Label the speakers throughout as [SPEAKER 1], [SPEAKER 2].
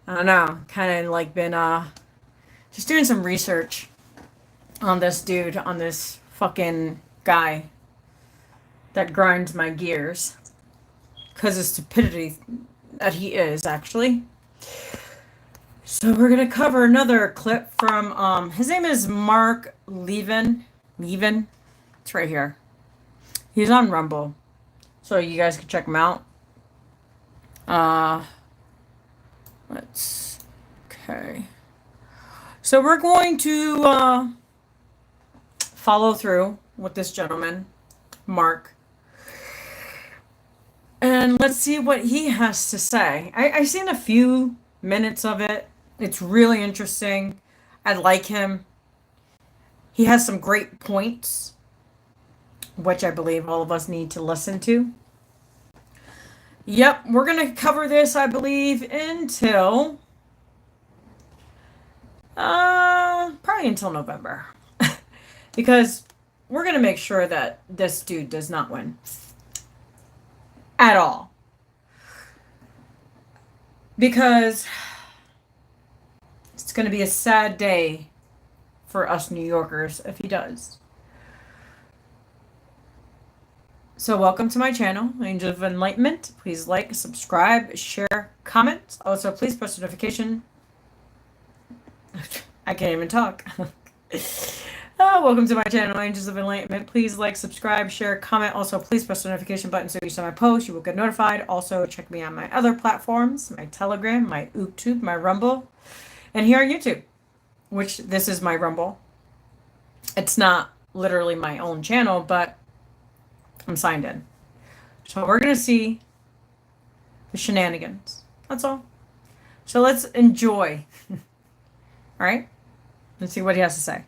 [SPEAKER 1] I don't know, kind of like been just doing some research on this dude, on this fucking guy that grinds my gears because of stupidity that he is actually. So we're gonna cover another clip from his name is Mark Levin. Levin, it's right here. He's on Rumble, so you guys can check him out. Let's okay. So we're going to follow through with this gentleman, Mark, and let's see what he has to say. I've seen a few minutes of it. It's really interesting. I like him. He has some great points, which I believe all of us need to listen to. Yep, we're going to cover this, I believe, until probably until November. Because we're going to make sure that this dude does not win. At all. Because it's going to be a sad day for us New Yorkers if he does. So welcome to my channel, Angel of Enlightenment. Please like, subscribe, share, comment. Also, please press the notification. I can't even talk. Welcome to my channel, Angels of Enlightenment. Please like, subscribe, share, comment. Also, please press the notification button so you see my posts. You will get notified. Also, check me on my other platforms, my Telegram, my YouTube, my Rumble, and here on YouTube, which this is my Rumble. It's not literally my own channel, but I'm signed in. So we're going to see the shenanigans. That's all. So let's enjoy. All right? Let's see what he has to say.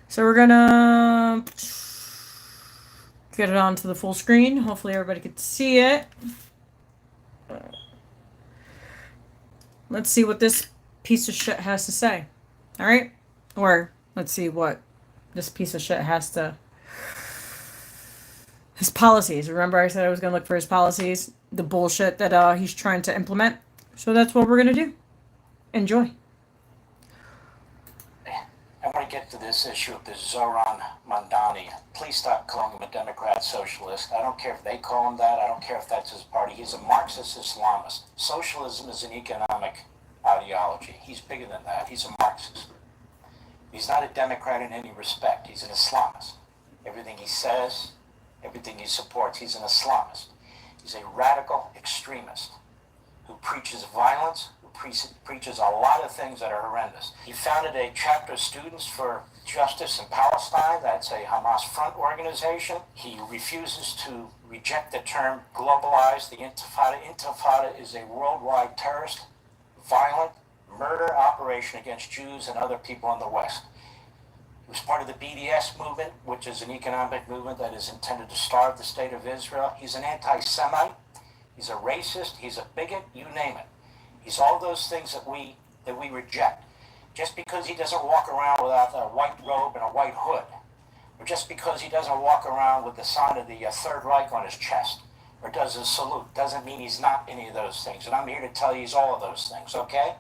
[SPEAKER 1] So we're going to get it onto the full screen. Hopefully everybody can see it. Let's see what this piece of shit has to say. All right? Or let's see what this piece of shit has to... His policies. Remember I said I was going to look for his policies? The bullshit that he's trying to implement. So that's what we're going to do. Enjoy.
[SPEAKER 2] I want to get to this issue of the Zohran Mamdani. Please stop calling him a Democrat socialist. I don't care if they call him that. I don't care if that's his party. He's a Marxist Islamist. Socialism is an economic ideology. He's bigger than that. He's a Marxist. He's not a Democrat in any respect. He's an Islamist. Everything he says, everything he supports, he's an Islamist. He's a radical extremist who preaches violence, who preaches a lot of things that are horrendous. He founded a chapter of Students for Justice in Palestine. That's a Hamas front organization. He refuses to reject the term globalized, the Intifada. Intifada is a worldwide terrorist, violent murder operation against Jews and other people in the West. He was part of the BDS movement, which is an economic movement that is intended to starve the state of Israel. He's an anti-Semite. He's a racist. He's a bigot. You name it. He's all those things that we reject. Just because he doesn't walk around without a white robe and a white hood, or just because he doesn't walk around with the sign of the Third Reich on his chest, or does a salute, doesn't mean he's not any of those things. And I'm here to tell you he's all of those things, okay?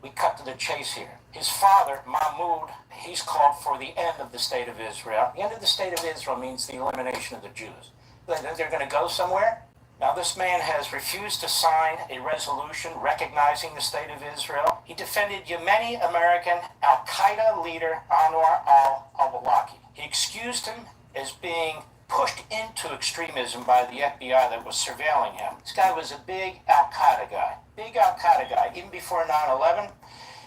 [SPEAKER 2] We cut to the chase here. His father, Mahmoud, he's called for the end of the state of Israel. The end of the state of Israel means the elimination of the Jews. They're going to go somewhere? Now, this man has refused to sign a resolution recognizing the state of Israel. He defended Yemeni-American al-Qaeda leader Anwar al-Awlaki. He excused him as being pushed into extremism by the FBI that was surveilling him. This guy was a big al-Qaeda guy. Big al-Qaeda guy. Even before 9/11,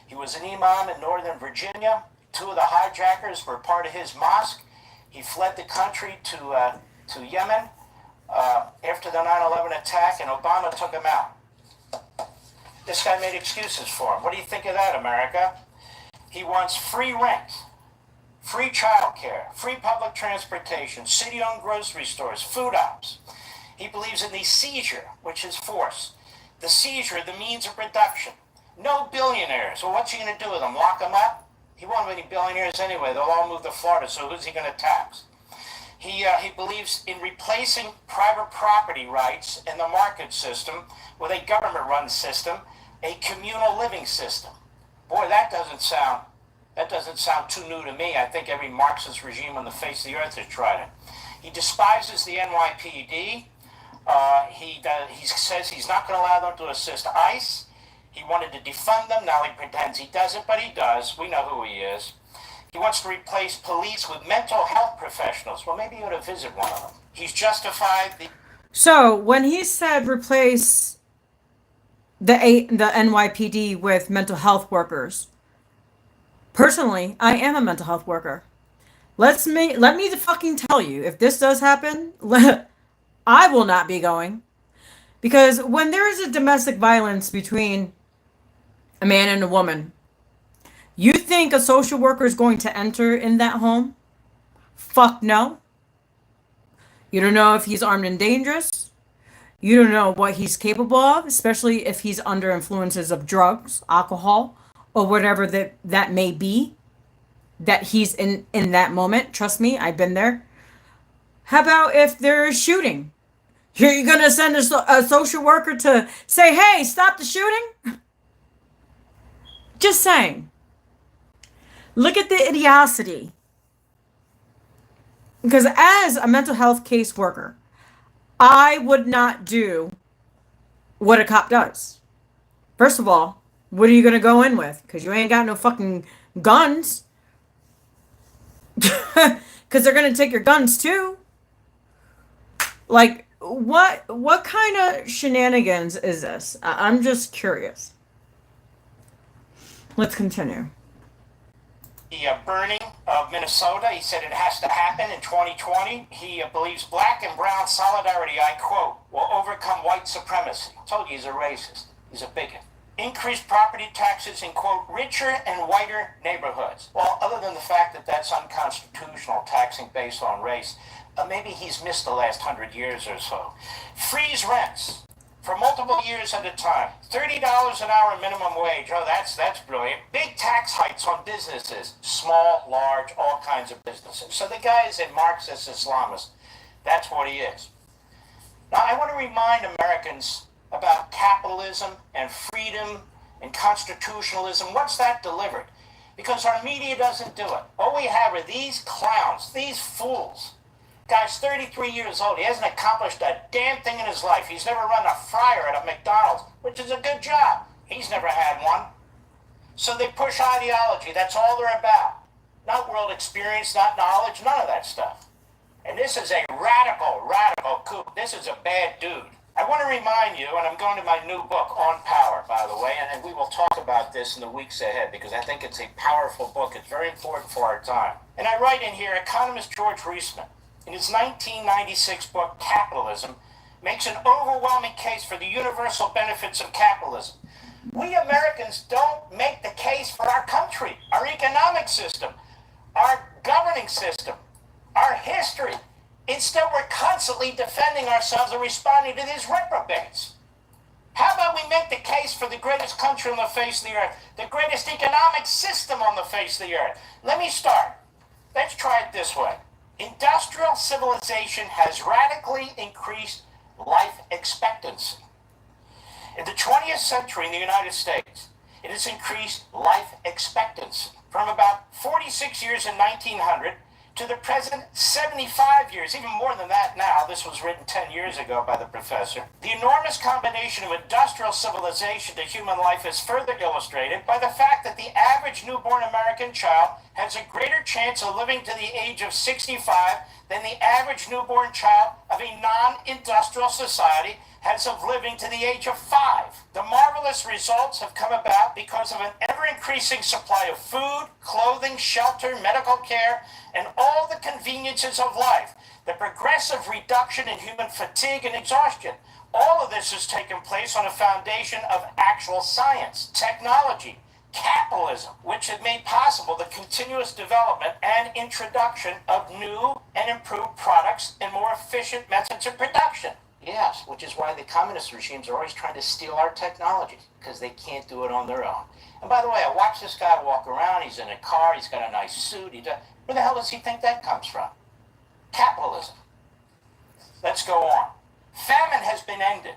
[SPEAKER 2] he was an imam in Northern Virginia. Two of the hijackers were part of his mosque. He fled the country to Yemen after the 9/11 attack, and Obama took him out. This guy made excuses for him. What do you think of that, America? He wants free rent, free child care, free public transportation, city-owned grocery stores, food ops. He believes in the seizure, which is force. The seizure, the means of production. No billionaires. Well, what's he going to do with them? Lock them up? He won't have any billionaires anyway. They'll all move to Florida, so who's he going to tax? He believes in replacing private property rights in the market system with a government-run system a communal living system. Boy, that doesn't sound too new to me. I think every Marxist regime on the face of the earth has tried it. He despises the NYPD. He says he's not going to allow them to assist ICE. He wanted to defund them. Now he pretends he doesn't, but he does. We know who he is. He wants to replace police with mental health professionals. Well, maybe you ought to visit one of them. He's justified the...
[SPEAKER 1] So when he said replace the NYPD with mental health workers, personally, I am a mental health worker. Let me fucking tell you, if this does happen, I will not be going. Because when there is a domestic violence between a man and a woman, you think a social worker is going to enter in that home? Fuck no. You don't know if he's armed and dangerous. You don't know what he's capable of, especially if he's under influences of drugs, alcohol, or whatever that may be that he's in that moment. Trust me, I've been there. How about if there's shooting? You're going to send a social worker to say, hey, stop the shooting? Just saying. Look at the idiocy. Because as a mental health caseworker, I would not do what a cop does. First of all, what are you going to go in with? Because you ain't got no fucking guns. Because they're going to take your guns too. Like, what kind of shenanigans is this? I'm just curious. Let's continue.
[SPEAKER 2] The burning of Minnesota, he said it has to happen in 2020. He believes black and brown solidarity, I quote, will overcome white supremacy. I told you he's a racist. He's a bigot. Increase property taxes in, quote, richer and whiter neighborhoods. Well, other than the fact that that's unconstitutional, taxing based on race, maybe he's missed the last 100 years or so. Freeze rents for multiple years at a time. $30 an hour minimum wage. Oh, that's brilliant. Big tax hikes on businesses. Small, large, all kinds of businesses. So the guy is a Marxist Islamist. That's what he is. Now, I want to remind Americans about capitalism and freedom and constitutionalism. What's that delivered? Because our media doesn't do it. All we have are these clowns, these fools. Guy's 33 years old. He hasn't accomplished a damn thing in his life. He's never run a fryer at a McDonald's, which is a good job. He's never had one. So they push ideology. That's all they're about. Not world experience, not knowledge, none of that stuff. And this is a radical coup. This is a bad dude. I want to remind you, and I'm going to my new book, On Power, by the way, and we will talk about this in the weeks ahead because I think it's a powerful book. It's very important for our time. And I write in here, economist George Reisman, in his 1996 book, Capitalism, makes an overwhelming case for the universal benefits of capitalism. We Americans don't make the case for our country, our economic system, our governing system, our history. Instead, we're constantly defending ourselves and responding to these reprobates. How about we make the case for the greatest country on the face of the earth, the greatest economic system on the face of the earth? Let me start. Let's try it this way. Industrial civilization has radically increased life expectancy. In the 20th century in the United States, it has increased life expectancy from about 46 years in 1900 to the present 75 years, even more than that now. This was written 10 years ago by the professor. The enormous combination of industrial civilization to human life is further illustrated by the fact that the average newborn American child has a greater chance of living to the age of 65 than the average newborn child of a non-industrial society has of living to the age of 5. The marvelous results have come about because of an ever-increasing supply of food, clothing, shelter, medical care, and all the conveniences of life. The progressive reduction in human fatigue and exhaustion. All of this has taken place on a foundation of actual science, technology, capitalism, which had made possible the continuous development and introduction of new and improved products and more efficient methods of production. Yes, which is why the communist regimes are always trying to steal our technology, because they can't do it on their own. And by the way, I watch this guy walk around. He's in a car. He's got a nice suit. Where the hell does he think that comes from? Capitalism. Let's go on. Famine has been ended.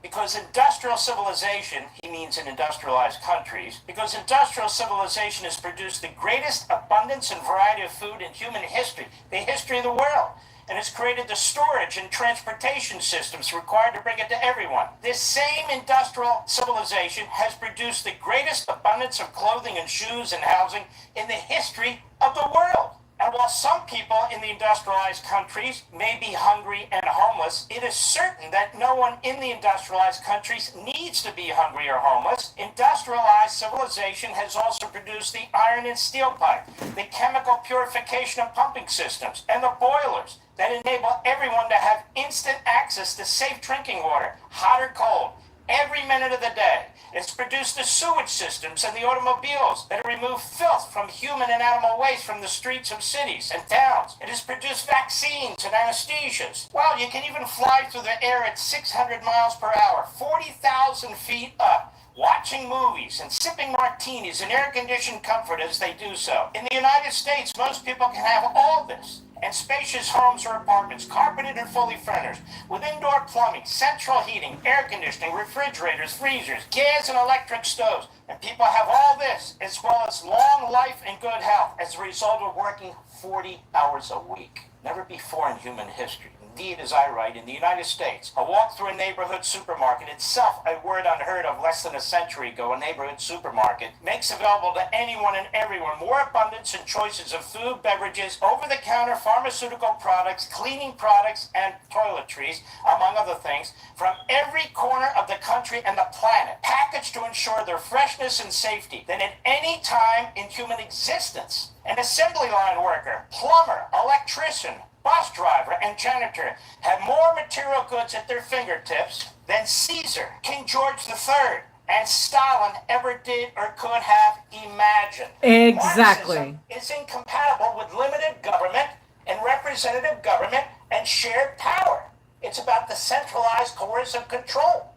[SPEAKER 2] Because industrial civilization, he means in industrialized countries, because industrial civilization has produced the greatest abundance and variety of food in human history, the history of the world, and has created the storage and transportation systems required to bring it to everyone. This same industrial civilization has produced the greatest abundance of clothing and shoes and housing in the history of the world. And while some people in the industrialized countries may be hungry and homeless, it is certain that no one in the industrialized countries needs to be hungry or homeless. Industrialized civilization has also produced the iron and steel pipe, the chemical purification and pumping systems, and the boilers that enable everyone to have instant access to safe drinking water, hot or cold, every minute of the day. It's produced the sewage systems and the automobiles that remove filth from human and animal waste from the streets of cities and towns. It has produced vaccines and anesthesias. Well, you can even fly through the air at 600 miles per hour, 40,000 feet up, watching movies and sipping martinis in air-conditioned comfort as they do so. In the United States, most people can have all this. And spacious homes or apartments, carpeted and fully furnished, with indoor plumbing, central heating, air conditioning, refrigerators, freezers, gas and electric stoves. And people have all this, as well as long life and good health, as a result of working 40 hours a week. Never before in human history. Indeed, as I write, in the United States, a walk through a neighborhood supermarket, itself a word unheard of less than a century ago, a neighborhood supermarket, makes available to anyone and everyone more abundance and choices of food, beverages, over-the-counter pharmaceutical products, cleaning products, and toiletries, among other things, from every corner of the country and the planet, packaged to ensure their freshness and safety than at any time in human existence. An assembly line worker, plumber, electrician, bus driver, and janitor have more material goods at their fingertips than Caesar, King George III, and Stalin ever did or could have imagined.
[SPEAKER 1] Exactly.
[SPEAKER 2] Marxism is incompatible with limited government and representative government and shared power. It's about the centralized coercive control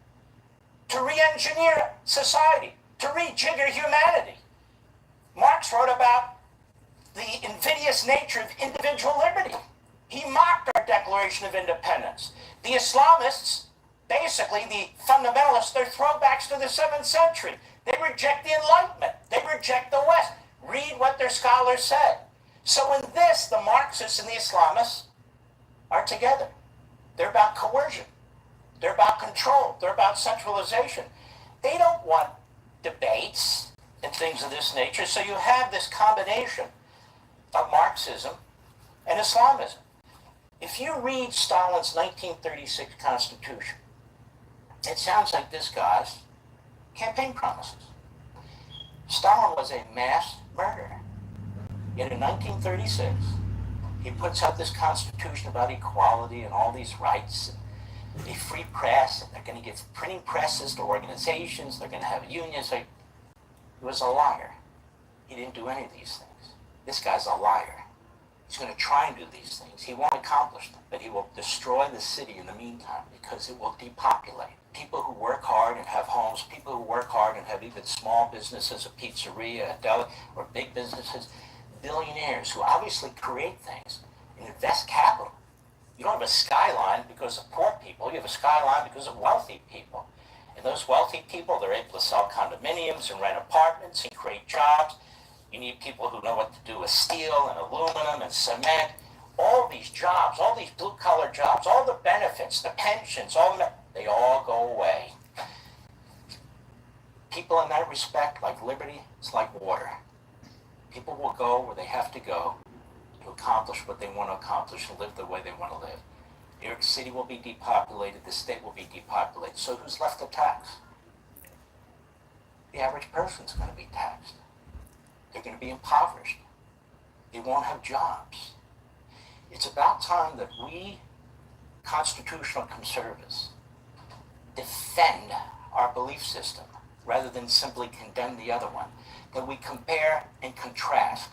[SPEAKER 2] to re-engineer society, to rejigger humanity. Marx wrote about the invidious nature of individual liberty. He mocked our Declaration of Independence. The Islamists, basically the fundamentalists, they're throwbacks to the 7th century. They reject the Enlightenment. They reject the West. Read what their scholars said. So in this, the Marxists and the Islamists are together. They're about coercion. They're about control. They're about centralization. They don't want debates and things of this nature. So you have this combination of Marxism and Islamism. If you read Stalin's 1936 Constitution, it sounds like this guy's campaign promises. Stalin was a mass murderer. Yet in 1936, he puts out this constitution about equality and all these rights, and a free press, and they're going to give printing presses to organizations, they're going to have unions. He was a liar. He didn't do any of these things. This guy's a liar. He's going to try and do these things. He won't accomplish them, but he will destroy the city in the meantime because it will depopulate. People who work hard and have homes, people who work hard and have even small businesses, a pizzeria, a deli, or big businesses, billionaires who obviously create things and invest capital. You don't have a skyline because of poor people. You have a skyline because of wealthy people. And those wealthy people, they're able to sell condominiums and rent apartments and create jobs. You need people who know what to do with steel and aluminum and cement. All these jobs, all these blue-collar jobs, all the benefits, the pensions, they all go away. People in that respect, like liberty, it's like water. People will go where they have to go to accomplish what they want to accomplish and live the way they want to live. New York City will be depopulated, the state will be depopulated. So who's left to tax? The average person's going to be taxed. They're going to be impoverished. They won't have jobs. It's about time that we, constitutional conservatives, defend our belief system rather than simply condemn the other one. That we compare and contrast.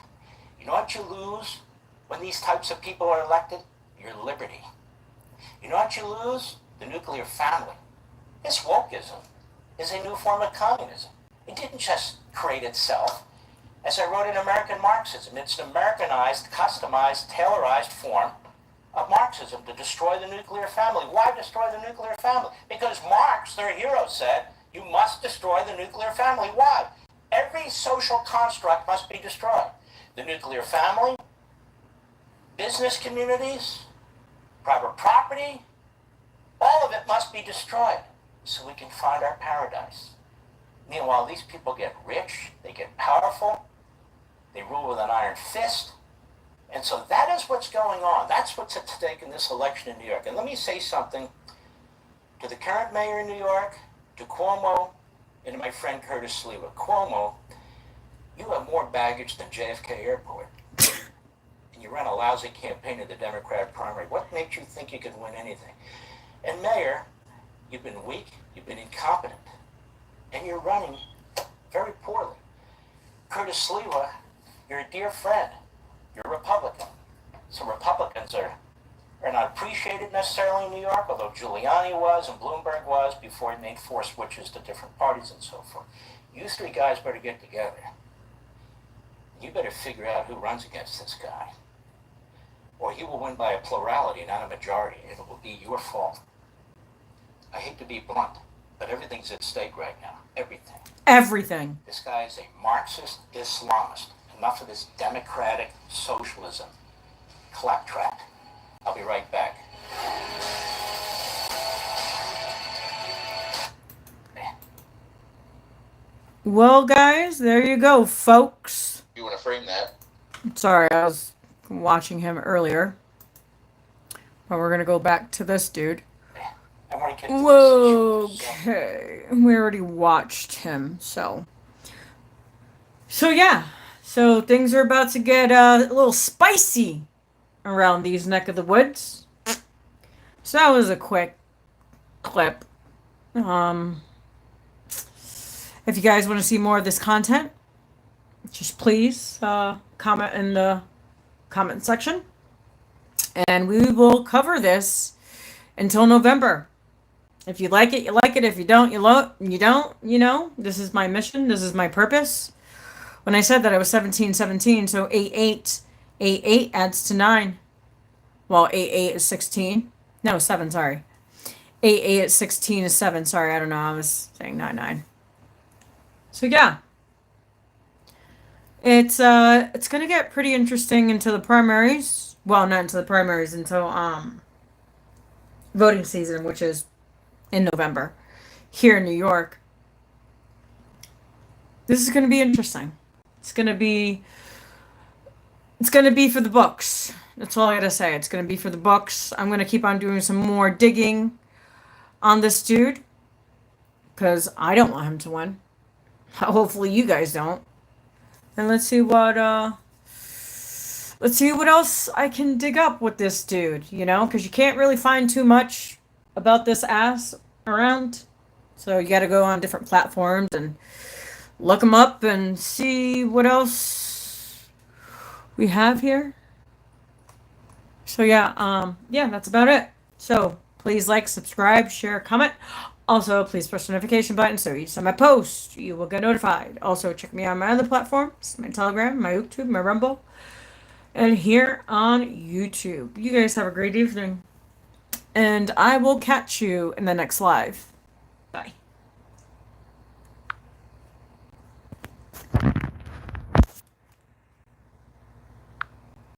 [SPEAKER 2] You know what you lose when these types of people are elected? Your liberty. You know what you lose? The nuclear family. This wokeism is a new form of communism. It didn't just create itself. As I wrote in American Marxism, it's an Americanized, customized, tailorized form of Marxism, to destroy the nuclear family. Why destroy the nuclear family? Because Marx, their hero, said, you must destroy the nuclear family. Why? Every social construct must be destroyed. The nuclear family, business communities, private property, all of it must be destroyed so we can find our paradise. Meanwhile, these people get rich, they get powerful, they rule with an iron fist. And so that is what's going on. That's what's at stake in this election in New York. And let me say something to the current mayor in New York, to Cuomo, and to my friend Curtis Sliwa. Cuomo, you have more baggage than JFK Airport. And you run a lousy campaign in the Democratic primary. What makes you think you can win anything? And Mayor, you've been weak, you've been incompetent, and you're running very poorly. Curtis Sliwa, you're a dear friend. You're a Republican. So Republicans are not appreciated necessarily in New York, although Giuliani was and Bloomberg was before he made 4 switches to different parties and so forth. You 3 guys better get together. You better figure out who runs against this guy. Or you will win by a plurality, not a majority, and it will be your fault. I hate to be blunt, but everything's at stake right now. Everything.
[SPEAKER 1] Everything.
[SPEAKER 2] This guy is a Marxist Islamist. Enough of this democratic socialism claptrap. I'll be right back.
[SPEAKER 1] Well, guys, there you go, folks.
[SPEAKER 2] You want to frame that?
[SPEAKER 1] Sorry, I was watching him earlier. But we're going to go back to this dude.
[SPEAKER 2] I want to get to
[SPEAKER 1] Whoa,
[SPEAKER 2] this issue.
[SPEAKER 1] okay. We already watched him, so yeah. So things are about to get a little spicy around these neck of the woods. So that was a quick clip. If you guys want to see more of this content, just please comment in the comment section. And we will cover this until November. If you like it, you like it. If you don't, you don't. You know, this is my mission. This is my purpose. When I said that, I was 17, so 8 adds to 9. Well, 8 is 16. No, 7, sorry. 8 is 16 is 7. Sorry, I don't know. I was saying 9. So yeah. It's gonna get pretty interesting into the primaries. Well, not into the primaries, until voting season, which is in November here in New York. This is gonna be interesting. It's gonna be for the books. That's all I gotta say. It's gonna be for the books. I'm gonna keep on doing some more digging on this dude, because I don't want him to win. Hopefully you guys don't. And let's see what else I can dig up with this dude, you know, because you can't really find too much about this ass around. So you gotta go on different platforms and look them up and see what else we have here. So yeah, that's about it. So please like, subscribe, share, comment. Also, please press the notification button so each time I post, you will get notified. Also, check me out on my other platforms, my Telegram, my YouTube, my Rumble, and here on YouTube. You guys have a great evening, and I will catch you in the next live. Bye.